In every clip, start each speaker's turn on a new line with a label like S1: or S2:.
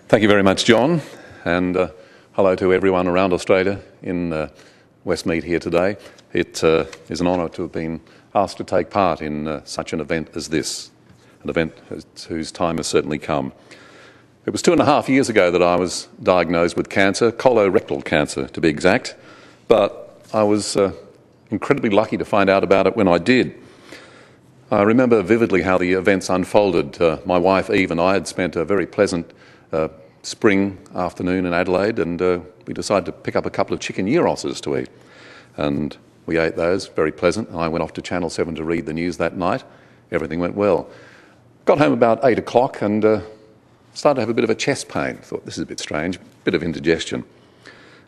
S1: Thank you very much, John, and hello to everyone around Australia in Westmead here today. It is an honour to have been asked to take part in such an event as this, an event whose time has certainly come. It was 2.5 years ago that I was diagnosed with cancer, colorectal cancer to be exact, but I was incredibly lucky to find out about it when I did. I remember vividly how the events unfolded. My wife Eve and I had spent a very pleasant spring afternoon in Adelaide, and we decided to pick up a couple of chicken gyros to eat. And we ate those, very pleasant. I went off to Channel 7 to read the news that night. Everything went well. Got home about 8 o'clock and started to have a bit of a chest pain. Thought, this is a bit strange, bit of indigestion.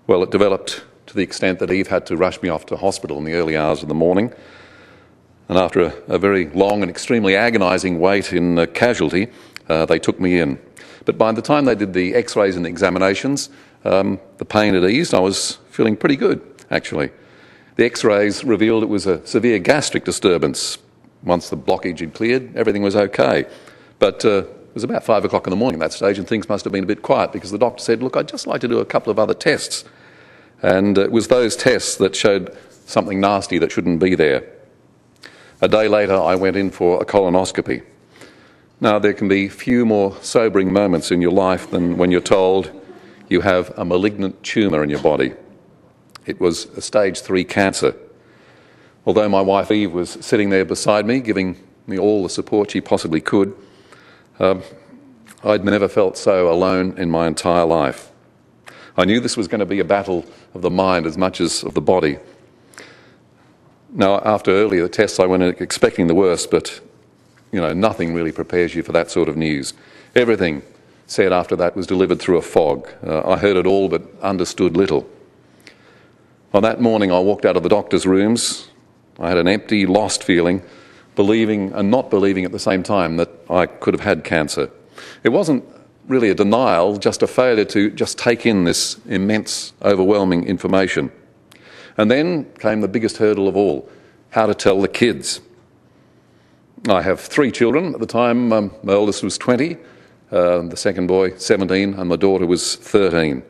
S1: Well, it developed to the extent that Eve had to rush me off to hospital in the early hours of the morning. And after a very long and extremely agonising wait in casualty, they took me in. But by the time they did the x-rays and the examinations, the pain had eased. I was feeling pretty good, actually. The x-rays revealed it was a severe gastric disturbance. Once the blockage had cleared, everything was okay. But it was about 5 o'clock in the morning at that stage, and things must have been a bit quiet because the doctor said, look, I'd just like to do a couple of other tests. And it was those tests that showed something nasty that shouldn't be there. A day later, I went in for a colonoscopy. Now, there can be few more sobering moments in your life than when you're told you have a malignant tumour in your body. It was a stage 3 cancer. Although my wife Eve was sitting there beside me, giving me all the support she possibly could, I'd never felt so alone in my entire life. I knew this was going to be a battle of the mind as much as of the body. Now, after earlier tests, I went expecting the worst, but nothing really prepares you for that sort of news. Everything said after that was delivered through a fog. I heard it all but understood little. On that morning, I walked out of the doctor's rooms. I had an empty, lost feeling, believing and not believing at the same time that I could have had cancer. It wasn't really a denial, just a failure to just take in this immense, overwhelming information. And then came the biggest hurdle of all, how to tell the kids. I have 3 children. At the time, my eldest was 20, the second boy 17, and my daughter was 13.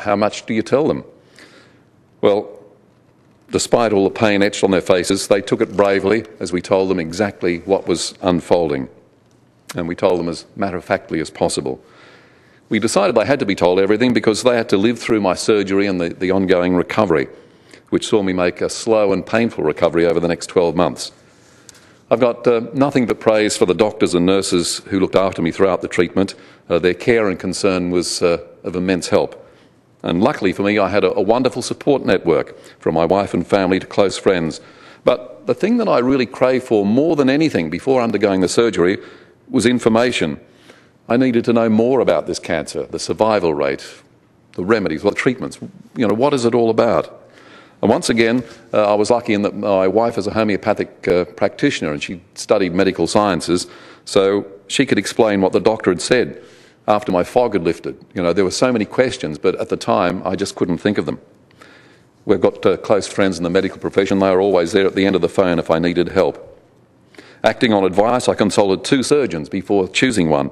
S1: How much do you tell them? Well, despite all the pain etched on their faces, they took it bravely as we told them exactly what was unfolding. And we told them as matter-of-factly as possible. We decided they had to be told everything because they had to live through my surgery and the ongoing recovery, which saw me make a slow and painful recovery over the next 12 months. I've got nothing but praise for the doctors and nurses who looked after me throughout the treatment. Their care and concern was of immense help. And luckily for me, I had a wonderful support network, from my wife and family to close friends. But the thing that I really craved for more than anything before undergoing the surgery was information. I needed to know more about this cancer, the survival rate, the remedies, the treatments. What is it all about? And once again, I was lucky in that my wife is a homeopathic practitioner and she studied medical sciences, so she could explain what the doctor had said after my fog had lifted. There were so many questions, but at the time, I just couldn't think of them. We've got close friends in the medical profession. They were always there at the end of the phone if I needed help. Acting on advice, I consulted 2 surgeons before choosing one.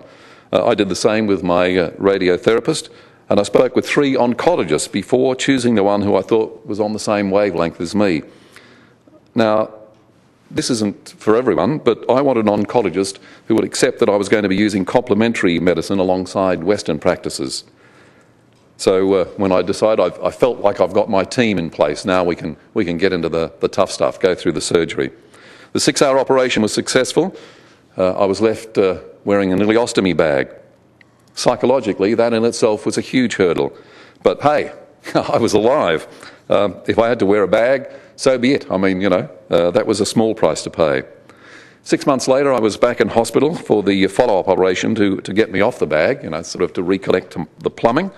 S1: I did the same with my radiotherapist, and I spoke with 3 oncologists before choosing the one who I thought was on the same wavelength as me. Now, this isn't for everyone, but I wanted an oncologist who would accept that I was going to be using complementary medicine alongside Western practices. So when I decided, I felt like I've got my team in place. Now we can get into the tough stuff, go through the surgery. The 6-hour operation was successful. I was left wearing an ileostomy bag. Psychologically, that in itself was a huge hurdle. But hey, I was alive. If I had to wear a bag, so be it. That was a small price to pay. 6 months later, I was back in hospital for the follow-up operation to get me off the bag, sort of to reconnect the plumbing.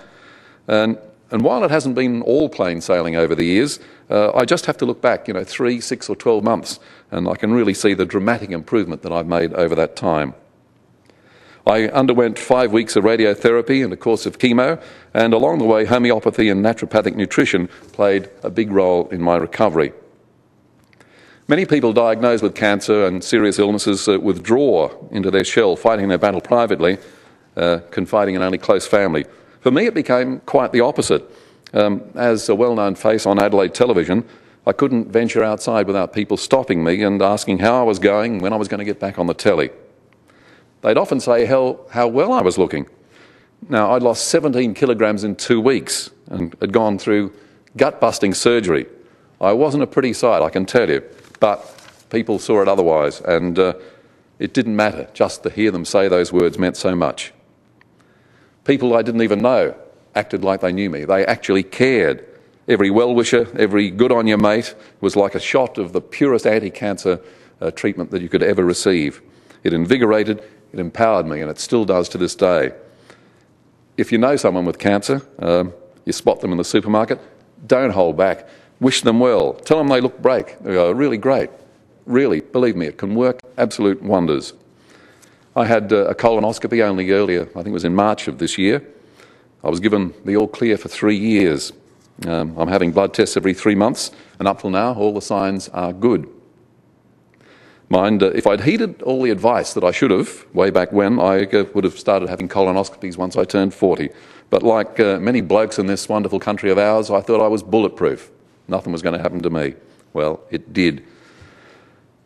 S1: And while it hasn't been all plain sailing over the years, I just have to look back, 3, 6 or 12 months, and I can really see the dramatic improvement that I've made over that time. I underwent 5 weeks of radiotherapy and a course of chemo, and along the way, homeopathy and naturopathic nutrition played a big role in my recovery. Many people diagnosed with cancer and serious illnesses withdraw into their shell, fighting their battle privately, confiding in only close family. For me, it became quite the opposite. As a well-known face on Adelaide television, I couldn't venture outside without people stopping me and asking how I was going, when I was going to get back on the telly. They'd often say how well I was looking. Now, I'd lost 17 kilograms in 2 weeks and had gone through gut-busting surgery. I wasn't a pretty sight, I can tell you, but people saw it otherwise, and it didn't matter. Just to hear them say those words meant so much. People I didn't even know acted like they knew me. They actually cared. Every well-wisher, every good-on-you mate was like a shot of the purest anti-cancer treatment that you could ever receive. It invigorated, it empowered me, and it still does to this day. If you know someone with cancer, you spot them in the supermarket, don't hold back. Wish them well. Tell them they look really great. Really, believe me, it can work absolute wonders. I had a colonoscopy only earlier, I think it was in March of this year. I was given the all clear for 3 years. I'm having blood tests every 3 months, and up till now, all the signs are good. Mind, if I'd heeded all the advice that I should have way back when, I would have started having colonoscopies once I turned 40. But like many blokes in this wonderful country of ours, I thought I was bulletproof. Nothing was going to happen to me. Well, it did.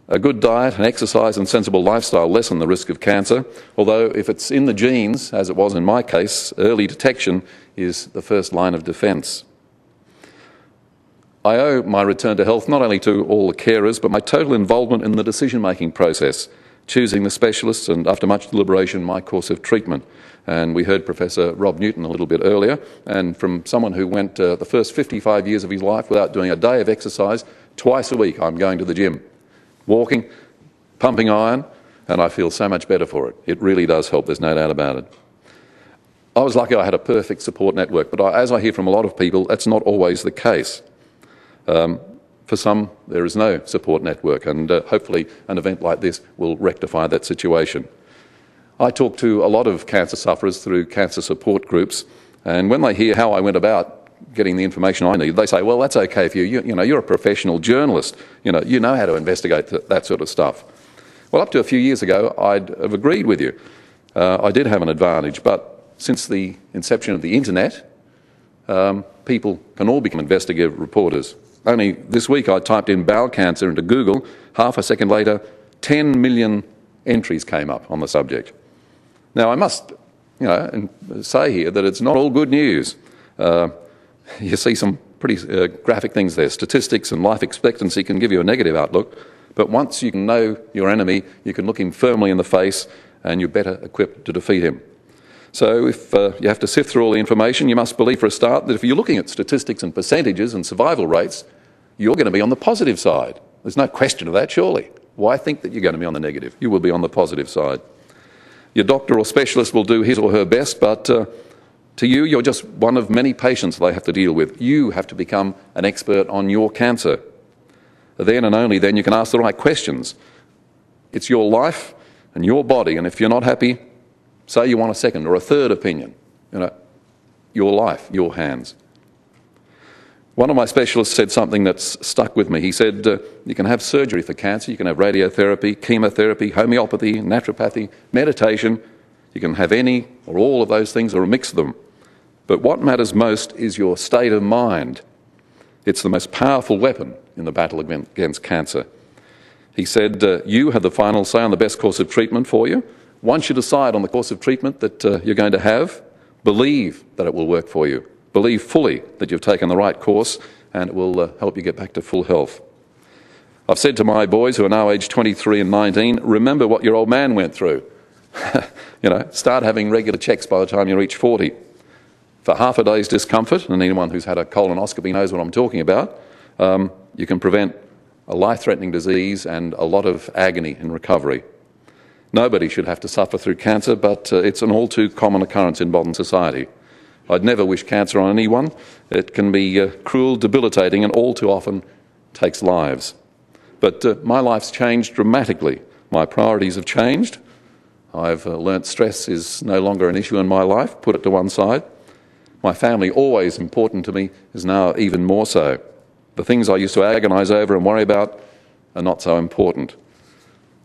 S1: A good diet and exercise and sensible lifestyle lessen the risk of cancer, although if it's in the genes, as it was in my case, early detection is the first line of defence. I owe my return to health not only to all the carers, but my total involvement in the decision-making process, choosing the specialists and, after much deliberation, my course of treatment. And we heard Professor Rob Newton a little bit earlier, and from someone who went the first 55 years of his life without doing a day of exercise, twice a week I'm going to the gym, walking, pumping iron, and I feel so much better for it. It really does help, there's no doubt about it. I was lucky I had a perfect support network, but as I hear from a lot of people, that's not always the case. For some, there is no support network, and hopefully an event like this will rectify that situation. I talk to a lot of cancer sufferers through cancer support groups, and when they hear how I went about getting the information I need, they say, well, that's okay for you. You know, you're a professional journalist. You know how to investigate that sort of stuff. Well, up to a few years ago, I'd have agreed with you. I did have an advantage, but since the inception of the internet, people can all become investigative reporters. Only this week I typed in bowel cancer into Google. Half a second later, 10 million entries came up on the subject. Now, I must say here that it's not all good news. You see some pretty graphic things there. Statistics and life expectancy can give you a negative outlook, but once you can know your enemy, you can look him firmly in the face and you're better equipped to defeat him. So if you have to sift through all the information, you must believe for a start that if you're looking at statistics and percentages and survival rates, you're going to be on the positive side. There's no question of that, surely. Why think that you're going to be on the negative? You will be on the positive side. Your doctor or specialist will do his or her best, but to you, you're just one of many patients they have to deal with. You have to become an expert on your cancer. Then and only then you can ask the right questions. It's your life and your body, and if you're not happy, say you want a second or a third opinion. Your life, your hands. One of my specialists said something that's stuck with me. He said, you can have surgery for cancer, you can have radiotherapy, chemotherapy, homeopathy, naturopathy, meditation. You can have any or all of those things or a mix of them. But what matters most is your state of mind. It's the most powerful weapon in the battle against cancer. He said, you have the final say on the best course of treatment for you. Once you decide on the course of treatment that you're going to have, believe that it will work for you. Believe fully that you've taken the right course and it will help you get back to full health. I've said to my boys who are now aged 23 and 19, remember what your old man went through. Start having regular checks by the time you reach 40. For half a day's discomfort, and anyone who's had a colonoscopy knows what I'm talking about, you can prevent a life-threatening disease and a lot of agony in recovery. Nobody should have to suffer through cancer, but it's an all too common occurrence in modern society. I'd never wish cancer on anyone. It can be cruel, debilitating, and all too often takes lives. But my life's changed dramatically. My priorities have changed. I've learnt stress is no longer an issue in my life, put it to one side. My family, always important to me, is now even more so. The things I used to agonise over and worry about are not so important.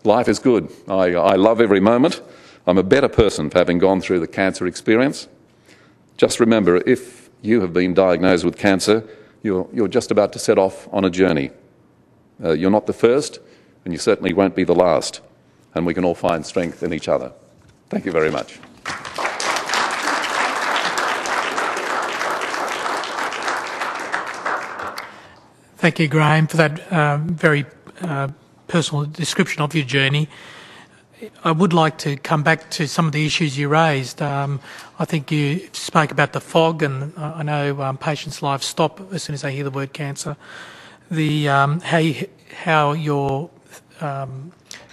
S1: Life is good. I love every moment. I'm a better person for having gone through the cancer experience. Just remember, if you have been diagnosed with cancer, you're just about to set off on a journey. You're not the first, and you certainly won't be the last. And we can all find strength in each other. Thank you very much.
S2: Thank you, Graham, for that very personal description of your journey. I would like to come back to some of the issues you raised. I think you spoke about the fog, and I know patients' lives stop as soon as they hear the word cancer. How your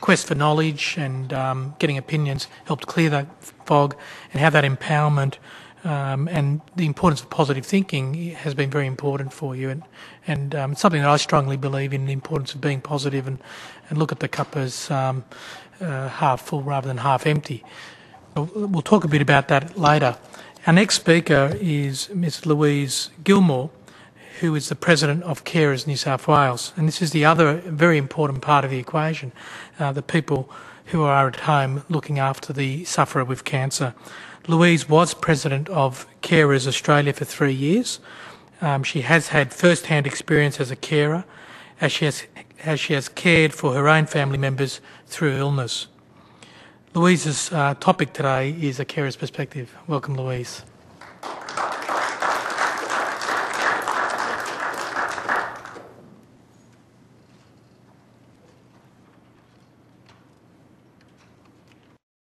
S2: quest for knowledge and getting opinions helped clear that fog, and how that empowerment and the importance of positive thinking has been very important for you, and it's something that I strongly believe in, the importance of being positive and look at the cup as half full rather than half empty. We'll talk a bit about that later. Our next speaker is Ms. Louise Gilmore, who is the President of Carers New South Wales, and this is the other very important part of the equation, the people who are at home looking after the sufferer with cancer. Louise was President of Carers Australia for 3 years. She has had first-hand experience as a carer, as she has cared for her own family members through illness. Louise's topic today is a carer's perspective. Welcome, Louise.